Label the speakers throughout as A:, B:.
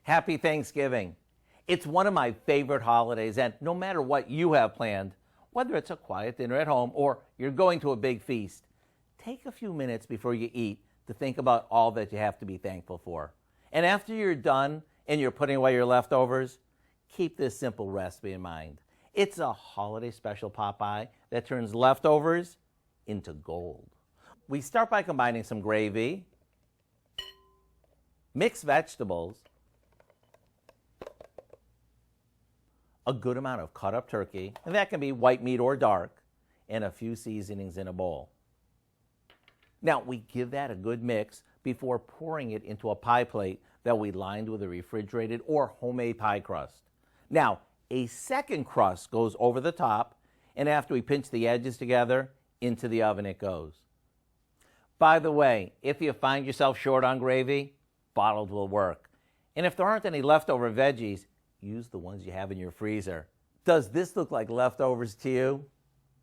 A: Happy Thanksgiving. It's one of my favorite holidays, and no matter what you have planned, whether it's a quiet dinner at home or you're going to a big feast, take a few minutes before you eat to think about all that you have to be thankful for. And after you're done and you're putting away your leftovers, keep this simple recipe in mind. It's a holiday special pot pie that turns leftovers into gold. We start by combining some gravy, mixed vegetables, a good amount of cut up turkey, and that can be white meat or dark, and a few seasonings in a bowl. Now we give that a good mix before pouring it into a pie plate that we lined with a refrigerated or homemade pie crust. Now a second crust goes over the top, and after we pinch the edges together, into the oven it goes. By the way, if you find yourself short on gravy, bottled will work. And if there aren't any leftover veggies, use the ones you have in your freezer. Does this look like leftovers to you?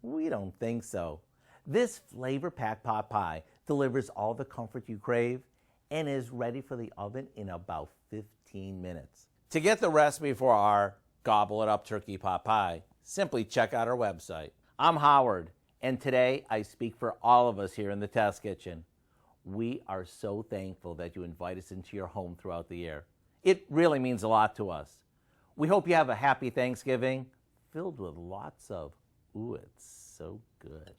A: We don't think so. This flavor-packed pot pie delivers all the comfort you crave and is ready for the oven in about 15 minutes. To get the recipe for our Gobble-It-Up Turkey Pot Pie, simply check out our website. I'm Howard, and today I speak for all of us here in the Test Kitchen. We are so thankful that you invite us into your home throughout the year. It really means a lot to us. We hope you have a happy Thanksgiving filled with lots of, ooh, it's so good.